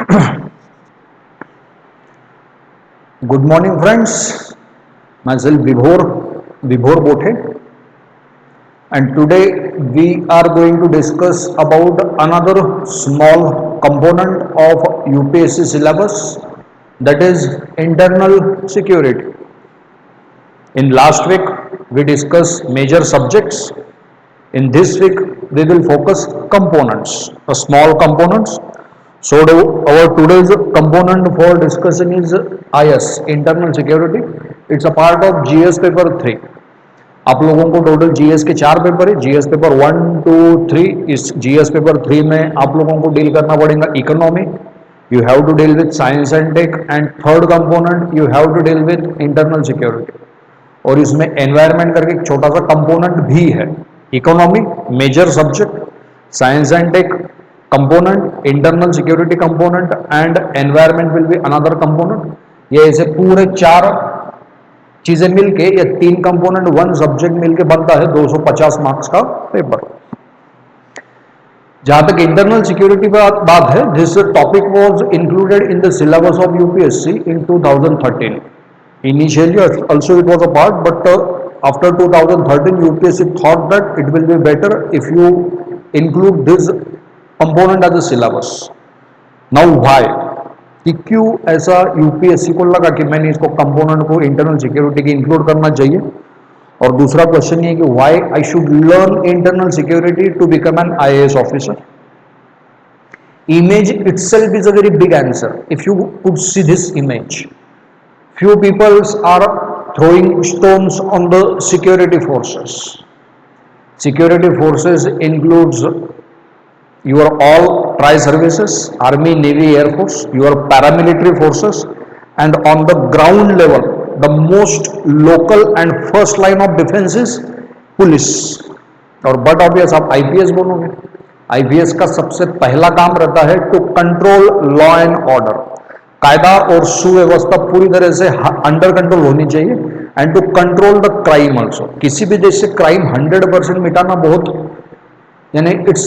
Good morning, friends. Myself Vibhor Bothe, and today we are going to discuss about another small component of UPSC syllabus, that is internal security. In last week we discussed major subjects. In this week we will focus components, the small components. So our today's component for discussion is IS, internal security. It's a part of GS paper 3. आप लोगों को total GS के 4 paper है, GS paper 1, 2, 3. इस GS paper 3 में आप लोगों को डील करना पड़ेगा economy, you have to deal with science and tech, and third component you have to deal with internal security. और इसमें एनवायरनमेंट करके एक छोटा सा कंपोनेंट भी है. Economy major subject, science and tech component, internal security component and environment will be another component. ये ऐसे पूरे 4 चीजें मिलके या 3 कंपोनेंट 1 सब्जेक्ट मिलके बनता है 250 मार्क्स का पेपर. जहां तक इंटरनल सिक्योरिटी बात है, this topic was included in the syllabus of UPSC in 2013. Initially also it was a part, but after 2013 UPSC thought that it will be better if you include this component as a syllabus. Now why? कि क्यों ऐसा UPSC को लगा कि मैंने इसको component को internal security की इंक्लूड करना चाहिए. और दूसरा क्वेश्चन ये कि why I should learn internal security to become an IAS officer. Image itself is a very big answer. If you could see this image, few people are throwing stones on the security forces. Security forces includes your all tri-services, army, navy, air force, your paramilitary forces, and on the ground level the most local and first line of defense is police. और but obvious आप IPS बोलोगे. IPS का सबसे पहला काम रहता है to control law and order. कायदा और सुव्यवस्था पूरी तरह से अंडर कंट्रोल होनी चाहिए, and to control the crime also. किसी भी देश से क्राइम 100% मिटाना बहुत, यानी it's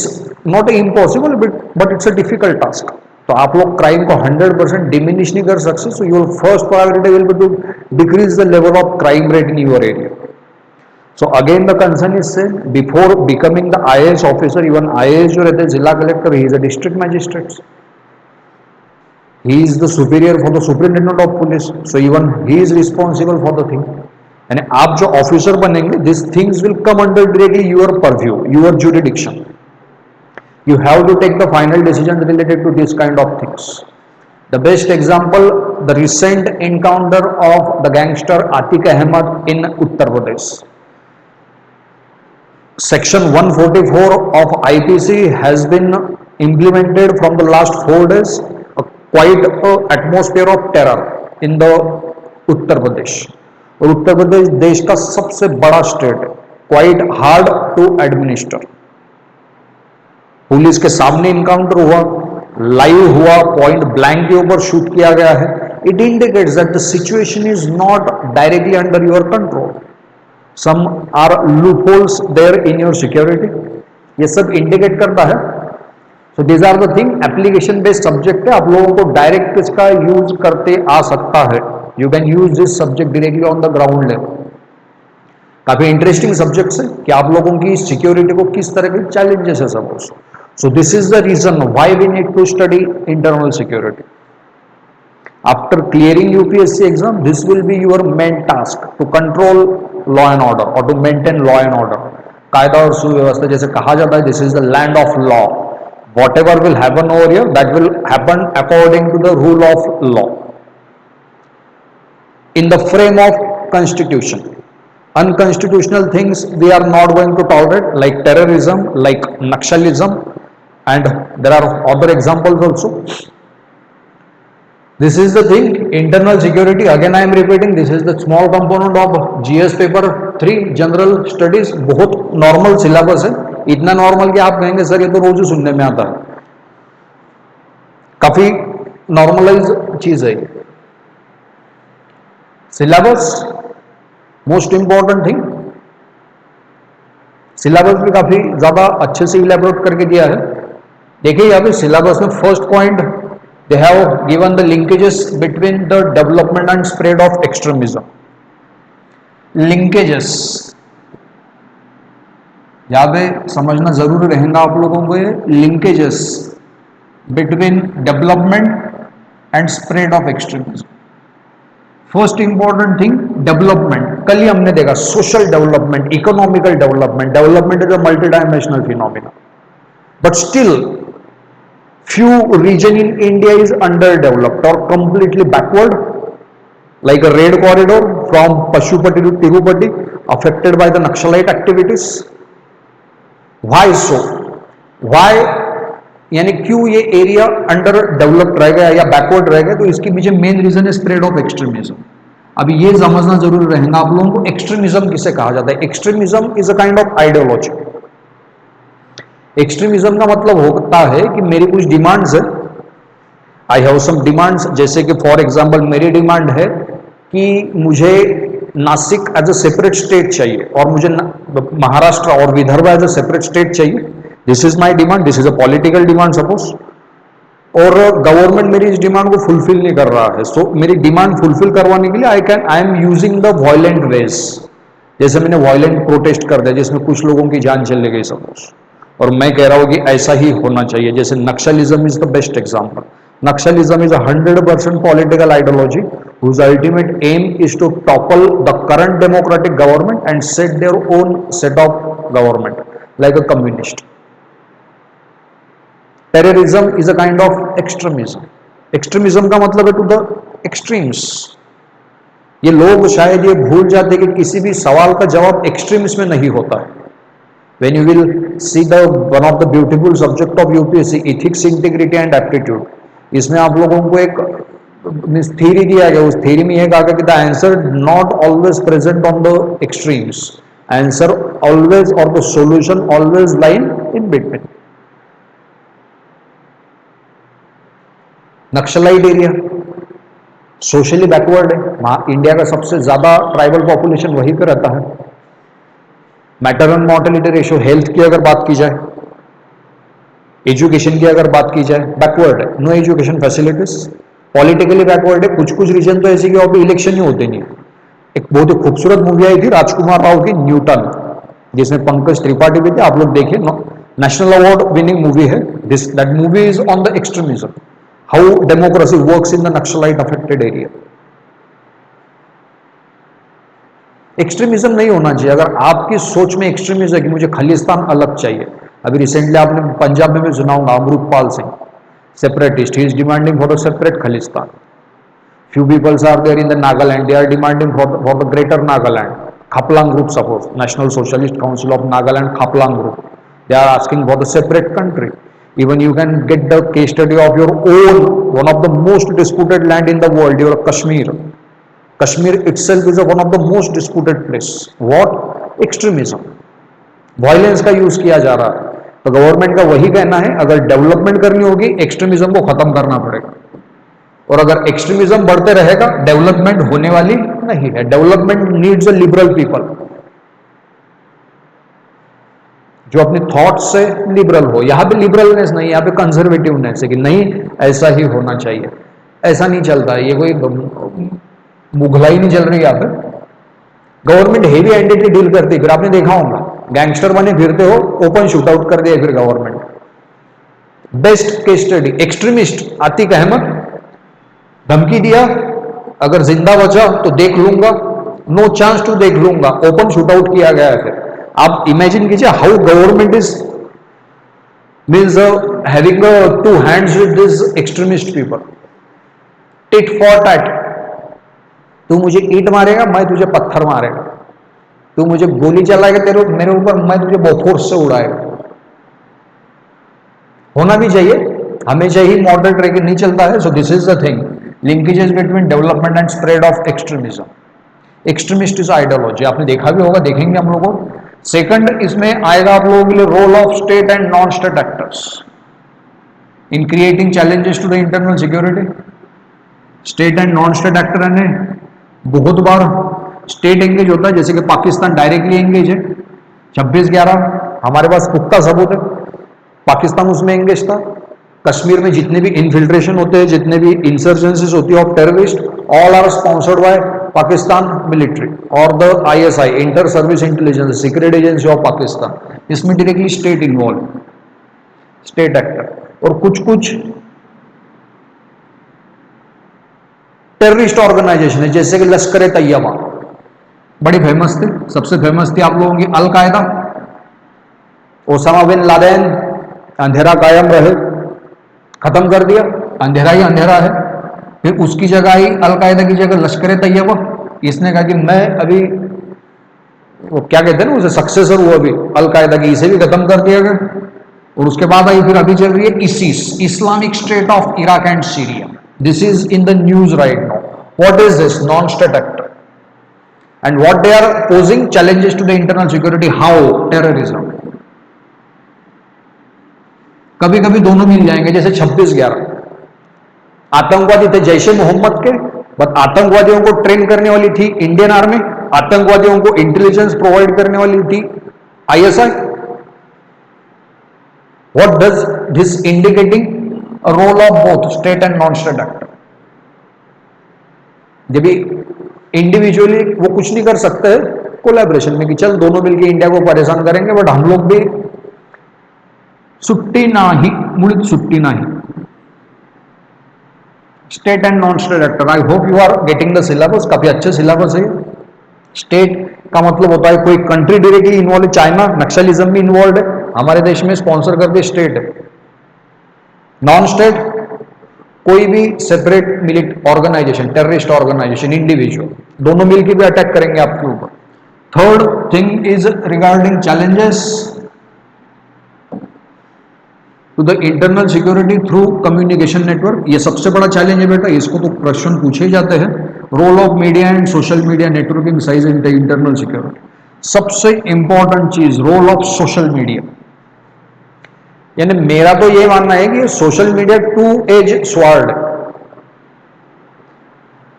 not impossible but it's a difficult task. तो आप लोग क्राइम को 100% डिमिनिश नहीं कर सकते. So your first priority will be to decrease the level of crime rate in your area. So again the concern is say before becoming the IAS officer, even IAS जो रहते हैं जिला collector, he is a district magistrate. He is the superior for the superintendent of police, so even he is responsible for the thing. And आप जो officer बनेंगे, these things will come under directly your purview, your jurisdiction. You have to take the final decisions related to this kind of things. The best example, the recent encounter of the gangster Atiq Ahmed in Uttar Pradesh. Section 144 of IPC has been implemented from the last 4 days. Quite atmosphere of terror in the Uttar Pradesh. और उत्तर प्रदेश देश का सबसे बड़ा state है, quite hard to administer. Police के सामने encounter हुआ, live हुआ, पॉइंट ब्लैंक के ऊपर शूट किया गया है. It indicates that the situation is not directly under your control. Some are loop holes there in your security. ये सब इंडिकेट करता है. So these are the thing. Application based subject है, आप लोगों को डायरेक्ट इसका यूज करते आ सकता है. You can use this subject directly on the ground level. काफी इंटरेस्टिंग सब्जेक्ट है कि आप लोगों की सिक्योरिटी को किस तरह के चैलेंजेस है सब. So this is the reason why we need to study internal security. After clearing UPSC exam, this will be your main task to control law and order और to maintain law and order. कायदा और सुव्यवस्था, जैसे कहा जाता है, this is the land of law. Whatever will happen over here, that will happen according to the rule of law. In the frame of constitution, unconstitutional things we are not going to tolerate, like terrorism, like Naxalism, and there are other examples also. This is the thing, internal security. Again I am repeating, this is the small component of GS paper 3 general studies. बहुत normal syllabus है, इतना normal कि आप कहेंगे sir ये तो रोज ही सुनने में आता है. काफी नॉर्मलाइज चीज है. Syllabus most important thing. Syllabus भी काफी ज्यादा अच्छे से इलेबोरेट करके दिया है. देखिए यहाँ पे सिलेबस में first point they have given the linkages between the development and spread of extremism. Linkages यहाँ पे समझना जरूर रहेगा आप लोगों को, ये linkages between development and spread of extremism. First important thing, development. कल ही हमने देखा social development, economical development. Development is a multi dimensional phenomena, but still few region in India is underdeveloped or completely backward, like a red corridor from Pashupati to Tirupati affected by the Naxalite activities. Why so? Why, यानी क्यों ये area under developed रह गया या backward रह गया? तो इसके पीछे मेन रीजन है स्प्रेड ऑफ एक्सट्रीमिज्म. अभी ये समझना जरूर रहेगा आप लोगों को, एक्सट्रीमिज्म किसे कहा जाता है. Extremism is a kind of ideology. Extremism का मतलब होता है कि मेरी कुछ डिमांड्स है, आई हैव सम डिमांड्स. जैसे कि फॉर एग्जांपल मेरी डिमांड है कि मुझे Nashik as a separate state चाहिए और मुझे महाराष्ट्र और Vidarbha as a separate state चाहिए. This is my demand, this is a political demand suppose, और गवर्नमेंट मेरी इस डिमांड को फुलफिल नहीं कर रहा है. सो मेरी डिमांड फुलफिल करवाने के लिए I am using the violent ways. जैसे मैंने वायलेंट प्रोटेस्ट कर दिया जिसमें कुछ लोगों की जान चली गई सपोज, और मैं कह रहा हूं कि ऐसा ही होना चाहिए. जैसे Naxalism is the best example. Naxalism is 100% political ideology whose ultimate aim is to topple the current democratic government and set their own set of government like a communist. Terrorism is a kind of extremism. Extremism का मतलब है to the extremes. ये लोग शायद ये भूल जाते कि किसी भी सवाल का जवाब एक्सट्रीम्स में नहीं होता है. When you will see the one of the beautiful subject of UPSC, ethics, integrity and aptitude, इसमें आप लोगों को एक थ्योरी दिया गया. उस थ्योरी में यह कहा गया कि the answer not always present on the extremes, answer always और the solution always line in between. Naxalite area socially backward है. इंडिया का सबसे ज्यादा ट्राइबल पॉपुलेशन वहीं पे रहता है. मैटरनल मॉर्टेलिटी रेशियो, हेल्थ की अगर बात की जाए, एजुकेशन की अगर बात की जाए, बैकवर्ड है. No education facilities. Politically backward है. कुछ कुछ रीजन तो ऐसे कि अभी इलेक्शन ही होते नहीं. एक बहुत ही खूबसूरत मूवी आई थी राजकुमार राव की, न्यूटन, जिसमें पंकज त्रिपाठी भी थे. आप लोग देखिए, नेशनल अवार्ड विनिंग मूवी है. That movie is on the extremism, how democracy works in the naxalite affected area. Extremism नहीं होना चाहिए. अगर आपकी सोच में एक्सट्रीमिज्म है कि मुझे खालिस्तान अलग चाहिए, अभी रिसेंटली आपने पंजाब में भी सुना होगा Amritpal Singh, separatist, he is demanding for the separate Khalistan. Few peoples are there in the Nagaland, they are demanding for the greater Nagaland. Khaplang group suppose, national socialist council of Nagaland, Khaplang group, they are asking for the separate country. Even you can get the case study of your own, one of the most disputed land in the world, your Kashmir. Kashmir itself is one of the most disputed place. What? Extremism, violence का use किया जा रहा है. तो government का वही कहना है, अगर डेवलपमेंट करनी होगी एक्सट्रीमिज्म को खत्म करना पड़ेगा. और अगर एक्सट्रीमिज्म बढ़ते रहेगा डेवलपमेंट होने वाली नहीं है. Development needs a liberal people, जो अपने थॉट्स से लिबरल हो. यहां पे लिबरलनेस नहीं, यहां पे कंजर्वेटिवनेस है कि नहीं ऐसा ही होना चाहिए. ऐसा नहीं चलता है. ये कोई मुगलाई नहीं चल रही. यहाँ पे गवर्नमेंट हेवी एंटिटी डील करती है. फिर आपने देखा होगा गैंगस्टर बने फिरते हो, ओपन शूटआउट कर दिया फिर government. Best case study extremist Atiq Ahmed, धमकी दिया अगर जिंदा बचा तो देख लूंगा, नो चांस टू देख लूंगा, ओपन शूटआउट किया गया है. फिर आप इमेजिन कीजिए how government is means having two hands with this extremist people. Tit for tat. तू मुझे ईंट मारेगा, मैं तुझे पत्थर मारेगा. तू मुझे गोली चलाएगा तेरे मेरे ऊपर, मैं तुझे बोफोर्स से उड़ाएगा. होना भी चाहिए, हमेशा ही मॉडरेट रह के नहीं चलता है. सो this is the thing, linkages between development and spread of extremism. Extremist is ideology. आपने देखा भी होगा, देखेंगे हम लोगों. सेकंड इसमें आएगा आप लोगों के लिए role of state and non state actors in creating challenges to the internal security. State and non state actor ने बहुत बार स्टेट एंगेज होता है, जैसे कि पाकिस्तान डायरेक्टली एंगेज है. 26/11 हमारे पास पुख्ता सबूत है, पाकिस्तान उसमें एंगेज था. कश्मीर में जितने भी इन्फिल्ट्रेशन होते हैं, जितने भी इंसर्जेंसीज होती है of terrorist, all are sponsored by Pakistan military और the ISI, inter service intelligence, secret agency of Pakistan. इसमें directly state involve, state actor, और कुछ कुछ टेररिस्ट ऑर्गेनाइजेशन है जैसे कि लश्कर तैयबा, बड़ी फेमस थी, सबसे फेमस थी आप लोगों की अलकायदा, ओसामा बिन लादेन, अंधेरा कायम रहे, खत्म कर दिया, अंधेरा ही अंधेरा है। फिर उसकी जगह आई अलकायदा की जगह लश्कर तैयबा, इसने कहा कि मैं अभी वो क्या कहते हैं ना, उसे सक्सेसर हुआ अभी अलकायदा की, इसे भी खत्म कर दिया गया। और उसके बाद आई फिर अभी चल रही है ISIS, Islamic State of Iraq and Syria. This is in the news right now. What is this? Non state actor, and what they are posing challenges to the internal security, how terrorism. कभी कभी दोनों मिल जाएंगे, जैसे 26/11 आतंकवादी थे जैशे मोहम्मद के, but आतंकवादियों को ट्रेन करने वाली थी इंडियन आर्मी, आतंकवादियों को इंटेलिजेंस प्रोवाइड करने वाली थी ISI. What does this indicating? A role of both state and non state actor. जब इंडिविजुअली वो कुछ नहीं कर सकते, कोलैबोरेशन में कि चल दोनों मिलकर इंडिया को परेशान करेंगे, बट हम लोग भी सुट्टी नाही, मुळीच सुट्टी नाही। State and non state actor, I hope you are getting the syllabus, काफी अच्छे सिलेबस है। स्टेट का मतलब होता है कोई कंट्री डायरेक्टली इन्वॉल्व है, चाइना नक्सलिज्म में इन्वॉल्व है, हमारे देश में स्पॉन्सर करते स्टेट है। नॉन स्टेट कोई भी separate militant organisation, terrorist organisation, individual, दोनों मिलकर भी अटैक करेंगे आपके ऊपर। Third thing is regarding challenges to the internal security through communication network. ये सबसे बड़ा चैलेंज है बेटा, इसको तो प्रश्न पूछे जाते हैं। Role of media and social media networking साइज इन द इंटरनल सिक्योरिटी। सबसे इंपॉर्टेंट चीज रोल ऑफ सोशल मीडिया, यानी मेरा तो ये मानना है कि social media two edge sword,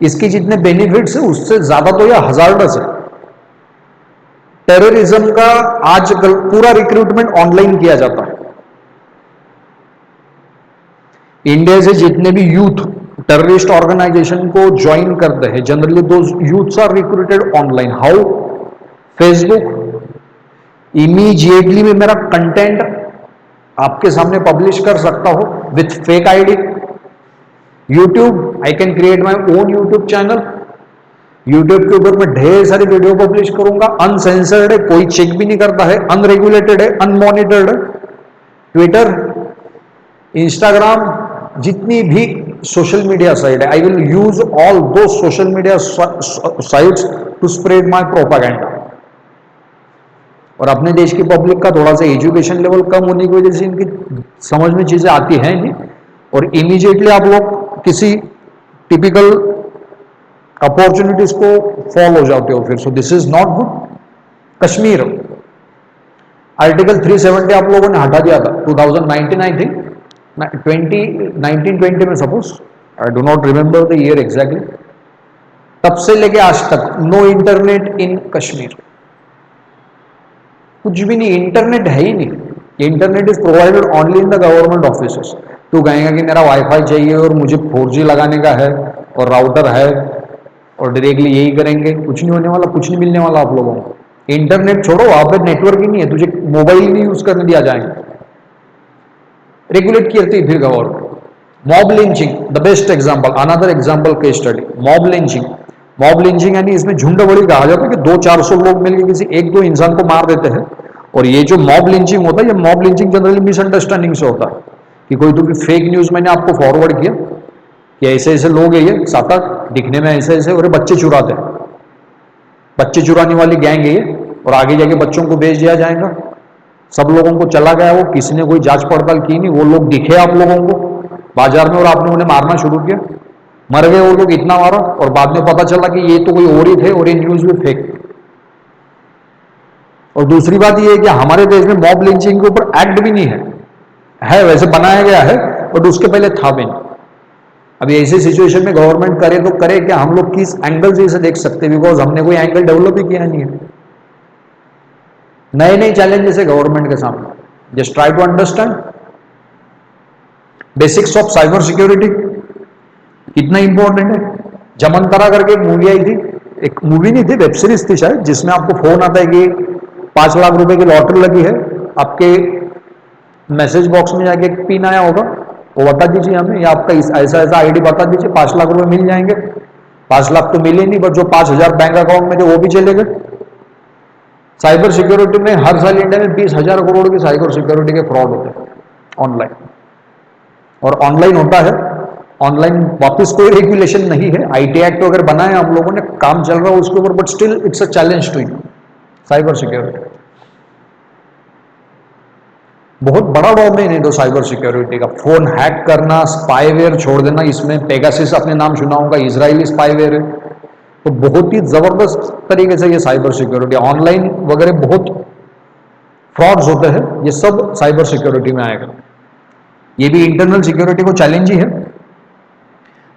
इसकी जितने बेनिफिट्स है उससे ज्यादा तो यह हजार्डस है। टेररिज्म का आजकल पूरा रिक्रूटमेंट ऑनलाइन किया जाता है। इंडिया से जितने भी यूथ टेररिस्ट ऑर्गेनाइजेशन को ज्वाइन करते हैं, generally those youths are recruited online. How? Facebook, immediately में मेरा कंटेंट आपके सामने पब्लिश कर सकता हूं with fake ID. YouTube, I can create my own YouTube channel, YouTube के ऊपर मैं ढेर सारी वीडियो पब्लिश करूंगा, अनसेंसर्ड है, कोई चेक भी नहीं करता है, अनरेगुलेटेड है, अनमॉनिटर्ड है। ट्विटर, इंस्टाग्राम, जितनी भी सोशल मीडिया साइट है, I will use all those social media sites to spread my propaganda. और अपने देश की पब्लिक का थोड़ा सा एजुकेशन लेवल कम होने की वजह से इनकी समझ में चीजें आती हैं नहीं, और इमीडिएटली आप लोग किसी टिपिकल अपॉर्चुनिटीज को फॉल हो जाते हो फिर। सो this is not good. Kashmir, article 370 आप लोगों ने हटा दिया था 2019, आई थिंक 1920 में, suppose, I do not remember the year exactly. तब से लेके आज तक नो इंटरनेट इन कश्मीर, कुछ भी नहीं, इंटरनेट है ही नहीं। Internet is provided only in the government offices. तू कहेगा कि मेरा वाईफाई चाहिए और मुझे 4G लगाने का है और राउटर है और डायरेक्टली यही करेंगे, कुछ नहीं होने वाला, कुछ नहीं मिलने वाला आप लोगों को। इंटरनेट छोड़ो, वहां पर नेटवर्क ही नहीं है, तुझे मोबाइल ही नहीं यूज करने दिया जाएगा। रेगुलेट करती है फिर government. Mob lynching, the best example, another example case study, mob lynching. Mob lynching यानी इसमें झुंडबड़ी कहा जाता है कि 200-400 लोग मिलकर किसी एक दो इंसान को मार देते हैं। और ये जो मॉब लिंचिंग होता है, ये मॉब लिंचिंग जनरली मिसअंडरस्टैंडिंग से होता है कि कोई तो भी फेक न्यूज मैंने आपको फॉरवर्ड किया कि ऐसे ऐसे लोग है, ये 7-8 दिखने में ऐसे ऐसे, और बच्चे चुराते हैं, बच्चे चुराने वाली गैंग है ये, और आगे जाके बच्चों को बेच दिया जाएगा। सब लोगों को चला गया वो, किसी ने कोई जांच पड़ताल की नहीं, वो लोग दिखे आप लोगों को बाजार में और आपने उन्हें मारना शुरू किया, मर गए वो लोग, इतना मारा, और बाद में पता चला कि ये तो कोई और ही थे और ये न्यूज भी फेक। और दूसरी बात ये है कि हमारे देश में मॉब लिंचिंग के ऊपर एक्ट भी नहीं है वैसे बनाया गया है, बट उसके पहले था भी नहीं। अभी ऐसी सिचुएशन में गवर्नमेंट करे तो करे क्या? हम लोग किस एंगल से इसे देख सकते हैं? बिकॉज हमने कोई एंगल डेवलप ही किया नहीं है। नए नए चैलेंजेस है गवर्नमेंट के सामने, just try to understand. Basics of cyber security कितना इंपॉर्टेंट है। जमनतरा करके एक मूवी आई थी, एक मूवी नहीं थी, वेब सीरीज थी शायद, जिसमें आपको फोन आता है कि 5 लाख रुपए की लॉटरी लगी है, आपके मैसेज बॉक्स में जाके एक पिन आया होगा, वो बता दीजिए हमें, या आपका ऐसा ऐसा आईडी बता दीजिए, 5 लाख रुपए मिल जाएंगे। 5 लाख तो मिले नहीं, बस जो 5,000 बैंक अकाउंट में थे वो भी चले गए। साइबर सिक्योरिटी में हर साल इंडिया में 20,000 करोड़ की साइबर सिक्योरिटी के फ्रॉड होते हैं ऑनलाइन, और ऑनलाइन होता है, ऑनलाइन वापस कोई रेगुलेशन नहीं है। आईटी एक्ट अगर बनाया हम लोगों ने, काम चल रहा है उसके ऊपर, but still it's a challenge to you. Cyber security बहुत बड़ा डोमेन है तो साइबर सिक्योरिटी का। फोन हैक करना, स्पाईवेयर छोड़ देना, इसमें पेगासिस आपने नाम सुना होगा, इजरायली स्पाईवेयर है, तो बहुत ही जबरदस्त तरीके से ये साइबर सिक्योरिटी, ऑनलाइन वगैरह बहुत फ्रॉड्स होते हैं, ये सब साइबर सिक्योरिटी में आएगा। ये भी इंटरनल सिक्योरिटी को चैलेंज ही है।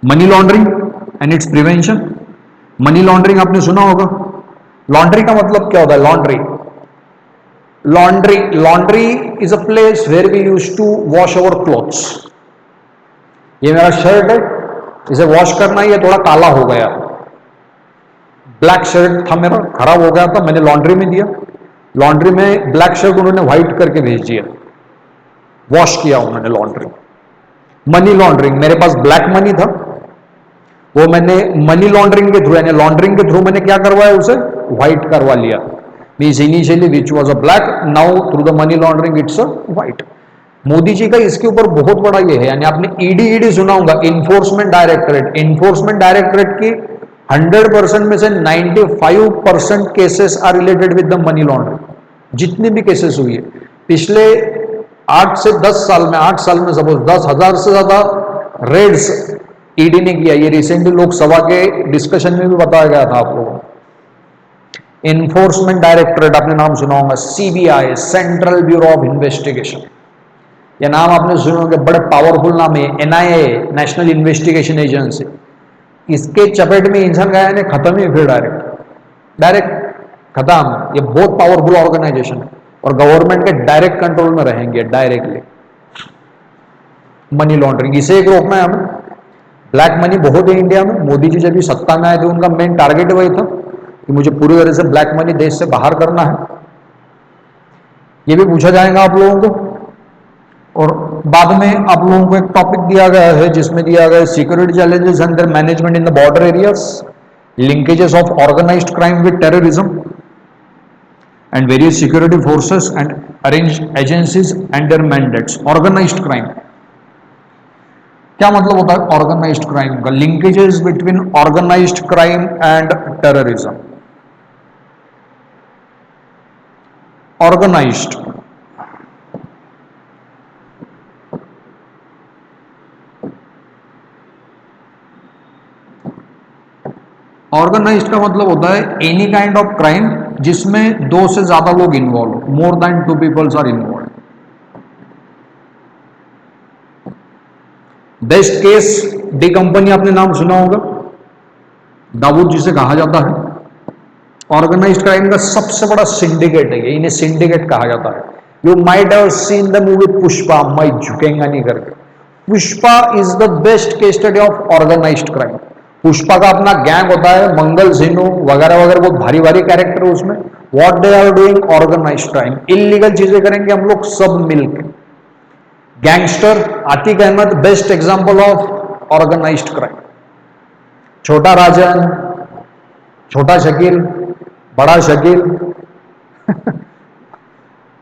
Money laundering and its prevention. Money laundering आपने सुना होगा। लॉन्ड्री का मतलब क्या होता है? Laundry is a place where we use to wash our clothes. ये मेरा शर्ट है, इसे वॉश करना, ये थोड़ा काला हो गया, ब्लैक शर्ट था मेरा, खराब हो गया था, मैंने लॉन्ड्री में दिया, लॉन्ड्री में ब्लैक शर्ट उन्होंने व्हाइट करके भेज दिया, वॉश किया उन्होंने लॉन्ड्री। मनी लॉन्ड्रिंग, मेरे पास ब्लैक मनी था, वो मैंने मनी लॉन्ड्रिंग के थ्रू, यानी लॉन्ड्रिंग के थ्रू मैंने क्या करवाया, उसे व्हाइट करवा लिया। Means initially which was a black, now through the money laundering it's a white. Modi ji का इसके ऊपर बहुत बड़ा ये है, यानी आपने ईडी सुना होगा, इन्फोर्समेंट डायरेक्टरेट। इन्फोर्समेंट डायरेक्टरेट की 100% में से 95% cases are related with the money laundering. जितने भी केसेस हुई है पिछले 8 से 10 साल में, 8 साल में सपोज 10,000 से ज्यादा रेड्स ईडी ने किया। ये रिसेंटली लोकसभा के डिस्कशन में भी बताया गया था आप लोगों को। इन्फोर्समेंट डायरेक्टरेट आपने नाम सुना होगा, CBI, central bureau of investigation, ये नाम आपने सुने होंगे, बड़े पावरफुल नाम है। एनआईए, नेशनल इन्वेस्टिगेशन एजेंसी, इसके चपेट में इंसान गया ने खत्म ही, फिर डायरेक्ट खत्म। ये बहुत पावरफुल ऑर्गेनाइजेशन है और गवर्नमेंट के डायरेक्ट कंट्रोल में रहेंगे, डायरेक्टली। मनी लॉन्ड्रिंग, इसे एक रोकना है हमें। ब्लैक मनी बहुत है इंडिया में। मोदी जी जब भी सत्ता में आए थे, उनका मेन टारगेट वही था कि मुझे पूरी तरह से ब्लैक मनी देश से बाहर करना है। ये भी पूछा जाएगा आप लोगों को। और बाद में आप लोगों को एक टॉपिक दिया गया है जिसमें दिया गया है security challenges and their management in the border areas, linkages of organised crime with terrorism and various security forces and arrange agencies and their mandates. Organised crime क्या मतलब होता है? ऑर्गेनाइज्ड क्राइम का linkages between organised crime and terrorism. Organised, organised का मतलब होता है any kind of crime जिसमें 2 से ज्यादा लोग involve, more than 2 peoples are involve. Best case D company आपने नाम सुना होगा, दाऊद जिसे कहा जाता है। ऑर्गेनाइज्ड क्राइम का सबसे बड़ा सिंडिकेट है, इन्हें सिंडिकेट कहा जाता है। You might have seen the movie Pushpa, मैं झुकेंगा नहीं करके। Pushpa is the best case study of organised crime. Pushpa का अपना गैंग होता है, मंगल सिन्नू वगैरह वगैरह, बहुत भारी भारी कैरेक्टर है उसमें। What they are doing? Organised crime, illegal चीजें करेंगे हम लोग सब मिलकर। Gangster Atiq Ahmed best example of organised crime. Chhota Rajan, छोटा शकील, बड़ा शकील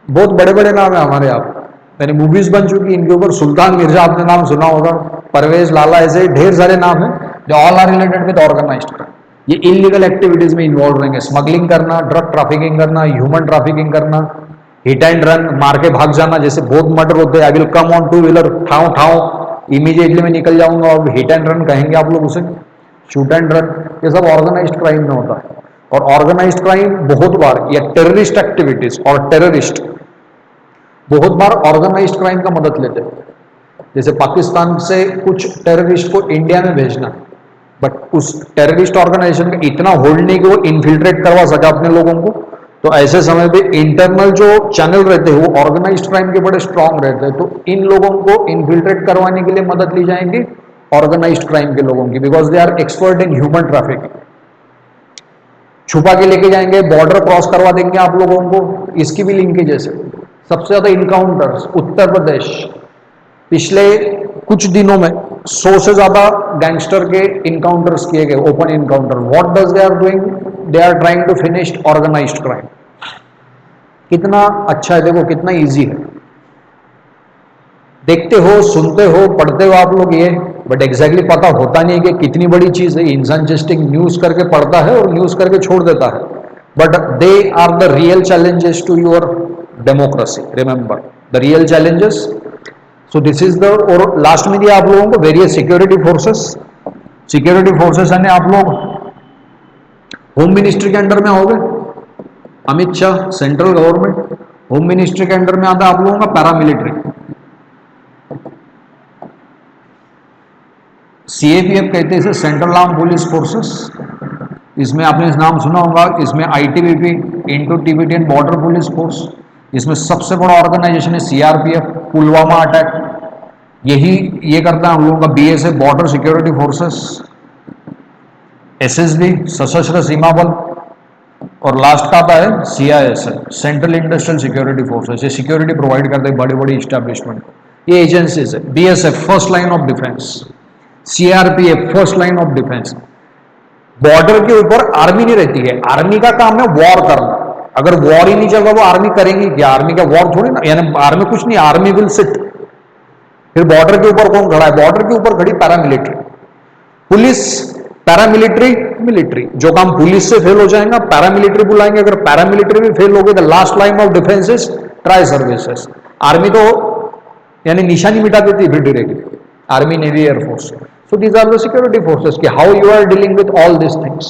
बहुत बड़े बड़े नाम है हमारे यहाँ, मैंने मूवीज बन चुकी इनके ऊपर। सुल्तान मिर्जा आपने नाम सुना होगा, परवेज लाला, ऐसे ढेर सारे नाम हैं जो all are related with organised crime. ये इलीगल एक्टिविटीज में इन्वॉल्व रहेंगे, स्मगलिंग करना, ड्रग ट्रैफिकिंग करना, ह्यूमन ट्रैफिकिंग करना, हिट एंड रन, मार के भाग जाना, जैसे बहुत मर्डर होते हैं। I will come on 2 wheeler, ठाव ठाव इमीडिएटली में निकल जाऊंगा, और हिट एंड रन कहेंगे आप लोग उसे, शूट एंड रन, ये सब ऑर्गेनाइज्ड क्राइम में होता है। और ऑर्गेनाइज्ड क्राइम बहुत बार, या टेररिस्ट एक्टिविटीज और टेररिस्ट बहुत बार ऑर्गेनाइज्ड क्राइम का मदद लेते हैं। जैसे पाकिस्तान से कुछ टेररिस्ट को इंडिया में भेजना, बट उस टेररिस्ट ऑर्गेनाइजेशन का इतना होल्ड नहीं कि वो इन्फिल्ट्रेट करवा सका अपने लोगों को, तो ऐसे समय पे इंटरनल जो चैनल रहते हैं वो ऑर्गेनाइज्ड क्राइम के बड़े स्ट्रांग रहते हैं, तो इन लोगों को इन्फिल्ट्रेट करवाने के लिए मदद ली जाएंगी ऑर्गेनाइज्ड क्राइम के लोगों की, because they are expert in human trafficking. छुपा के लेके जाएंगे, बॉर्डर क्रॉस करवा देंगे आप लोगों को, इसकी भी लिंकेजेस है। सबसे ज्यादा इनकाउंटर्स उत्तर प्रदेश, पिछले कुछ दिनों में 100 से ज्यादा गैंगस्टर के इनकाउंटर्स किए गए, open encounter. What does they are doing, they are trying to finish organised crime. कितना अच्छा है, देखो कितना इजी है। देखते हो, सुनते हो, पढ़ते हो आप लोग ये, बट एग्जैक्टली पता होता नहीं कि कितनी बड़ी चीज है। इंसान जस्ट एक न्यूज करके पढ़ता है और न्यूज करके छोड़ देता है, but they are the real challenges to your democracy. Remember the real challenges. So this is the, और लास्ट में दिया आप लोगों को various security forces. Security forces यानी आप लोग होम मिनिस्ट्री के अंडर में आओगे, Amit Shah central government, home ministry के अंडर में आता है आप लोगों का पैरामिलिट्री। सीएपीएफ कहते हैं इसे, सेंट्रल आर्म पुलिस फोर्सेस। इसमें आपने नाम सुना होगा, इसमें ITBP, Indo Tibetan border police force. इसमें सबसे बड़ा ऑर्गेनाइजेशन है सीआरपीएफ, पुलवामा अटैक यही ये करता है हम लोगों का। BSF border security forces, SSB सशस्त्र सीमा बल, और लास्ट का आता है CISF central industrial security forces. ये सिक्योरिटी प्रोवाइड करते हैं बड़ी बड़ी इस्टेब्लिशमेंट। ये एजेंसीज है। BSF first line of defence, CRPF first line of defence. Border के ऊपर आर्मी नहीं रहती है, आर्मी का काम है वॉर करना। अगर वॉर ही नहीं चल रहा वो आर्मी करेंगी क्या? आर्मी का वॉर थोड़ी ना, यानी आर्मी कुछ नहीं, आर्मी विल सिट। फिर बॉर्डर के ऊपर कौन खड़ा है? बॉर्डर के ऊपर खड़ी पैरामिलिट्री पुलिस। पैरामिलिट्री मिलिट्री, जो काम पुलिस से फेल हो जाएगा पैरामिलिट्री बुलाएंगे। अगर पैरामिलिट्री भी फेल हो गई तो last line of defence is tri services. Army तो यानी निशानी मिटा देती है फिर directly, army navy air force. So these are the security forces. How you are dealing with all these things.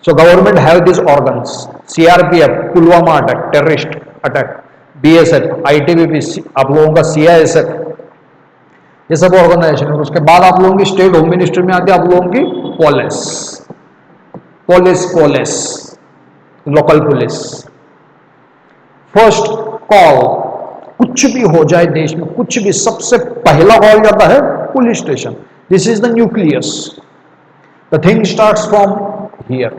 So government have these organs: CRPF, Pulwama attack, terrorist attack, BSF, ITBP, आप लोगों का CISF, ये सब ऑर्गेनाइजेशन है। उसके बाद आप लोगों की स्टेट होम मिनिस्ट्री में आती है आप लोगों की police, police local police. First call, कुछ भी हो जाए देश में, कुछ भी, सबसे पहला कॉल जाता है police station. This is the nucleus. The thing starts from here.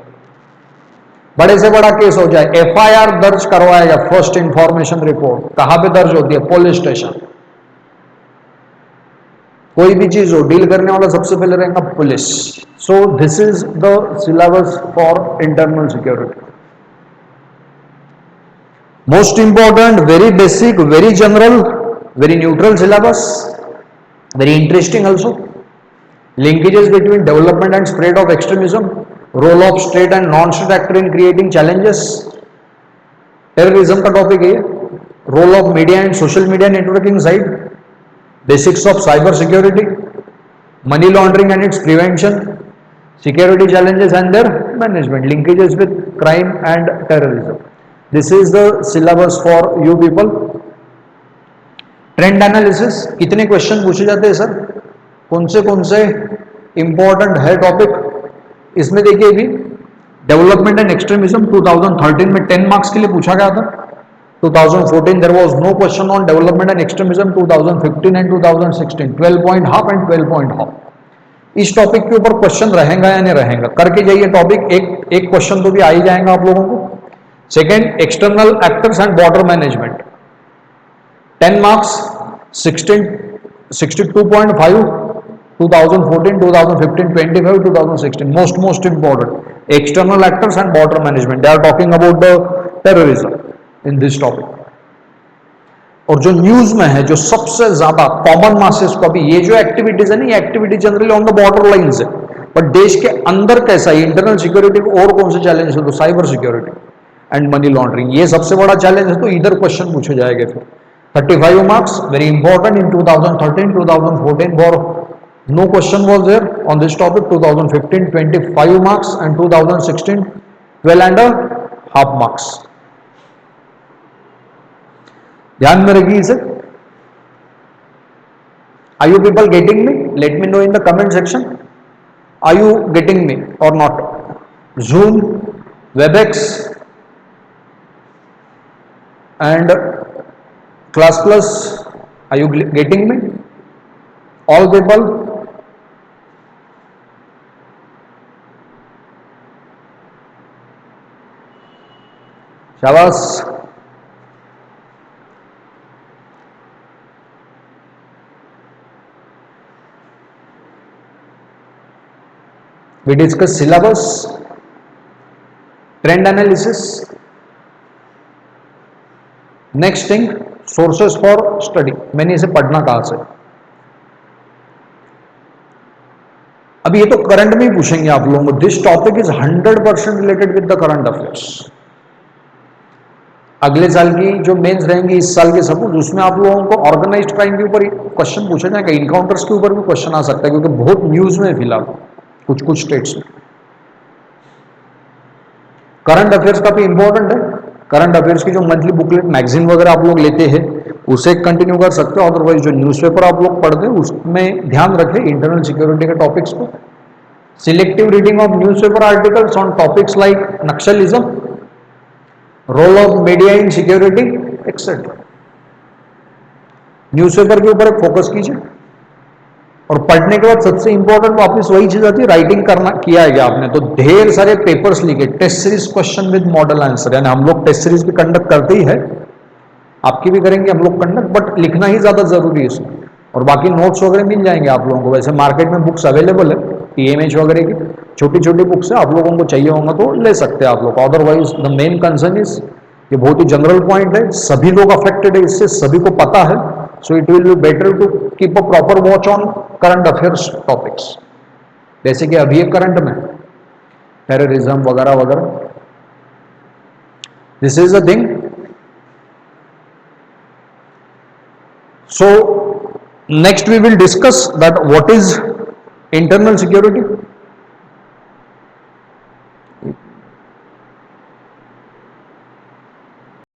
बड़े से बड़ा केस हो जाए, एफआईआर दर्ज करवाएगा, फर्स्ट इंफॉर्मेशन रिपोर्ट कहां पे दर्ज होती है? Police station. कोई भी चीज हो, डील करने वाला सबसे पहले रहेगा police. So this is the syllabus for internal security. Most important, very basic, very general, very neutral syllabus, very interesting also. Linkages between development and spread of extremism, role of state and non-state actor in creating challenges. Terrorism का topic है, role of media and social media networking site, basics of cyber security, money laundering and its prevention, security challenges and their management, linkages with crime and terrorism. This is the syllabus for you people. Trend analysis, कितने question पूछे जाते हैं sir? कौन से important है topic? इसमें देखिए भी डेवलपमेंट एंड एक्सट्रीमिज्म 2013 में 10 मार्क्स के लिए पूछा गया था। 2014 there was no question on development and extremism. 2015 and 2016 12 point half and 12 point half. इस टॉपिक के ऊपर क्वेश्चन रहेगा या नहीं रहेगा, करके जाइए टॉपिक। एक क्वेश्चन तो भी आ ही जाएगा आप लोगों को। Second, external actors and border management, 10 marks, 62.5, 2014, 2015, 25, 2016. Most important. External actors and border management. They are talking about the terrorism in this topic. और जो न्यूज में है, जो सबसे ज्यादा कॉमन मासेस को अभी ये जो एक्टिविटीज है ना, ये activity generally on the border lines है, पर देश के अंदर कैसा है इंटरनल सिक्योरिटी को और कौन से चैलेंज है? तो cyber security and money laundering, ये सबसे बड़ा चैलेंज है। तो इधर क्वेश्चन पूछे जाएंगे फिर। 35 marks, very important in 2013, 2014 for no question was there on this topic. 2015 25 marks and 2016 12 and a half marks. ध्यान में रखिए इसे। Are you people getting me? Let me know in the comment section. Are you getting me or not? Zoom, WebEx, and class plus. Are you getting me? All people? Shabas. We discuss syllabus, trend analysis. Next thing sources for study, मैंने इसे पढ़ना कहां से। अब ये तो current में ही पूछेंगे आप लोगों को। This topic is 100% related with the current affairs. अगले साल की जो मेंस रहेंगी इस साल के सपोज, उसमें आप लोगों को ऑर्गेनाइज्ड क्राइम के ऊपर क्वेश्चन पूछा जाएगा, इनकाउंटर्स के ऊपर भी क्वेश्चन आ सकता है, क्योंकि बहुत न्यूज में फिलहाल कुछ कुछ स्टेट्स में। करंट अफेयर्स काफी इंपॉर्टेंट है। करंट अफेयर्स की जो मंथली बुकलेट मैगजीन वगैरह आप लोग लेते हैं उसे कंटिन्यू कर सकते हो, अदरवाइज जो न्यूज़पेपर आप लोग पढ़ते हैं उसमें ध्यान रखें इंटरनल सिक्योरिटी के टॉपिक्स को। Selective reading of newspaper articles on topics like naxalism, role of media in security etcetera. Newspaper के ऊपर फोकस कीजिए, और पढ़ने के बाद सबसे इंपॉर्टेंट वापस वही चीज आती है, राइटिंग करना किया है क्या आपने, तो ढेर सारे पेपर्स लिखे, test series question with model answer, यानी हम लोग टेस्ट सीरीज भी कंडक्ट करते ही है, आपकी भी करेंगे हम लोग कंडक्ट, बट लिखना ही ज्यादा जरूरी है इसमें। और बाकी नोट्स वगैरह मिल जाएंगे आप लोगों को, वैसे मार्केट में बुक्स अवेलेबल है पीएमएच वगैरह की, छोटी छोटी बुक्स है, आप लोगों को चाहिए होगा तो ले सकते हैं आप लोग। Otherwise the main concern is, ये बहुत ही जनरल पॉइंट है, सभी लोग अफेक्टेड है इससे, सभी को पता है, so it will be better to keep a proper watch on current affairs topics. जैसे कि अभी एक करंट में टेररिज्म वगैरह वगैरह, this is a thing. So next we will discuss that what is internal security.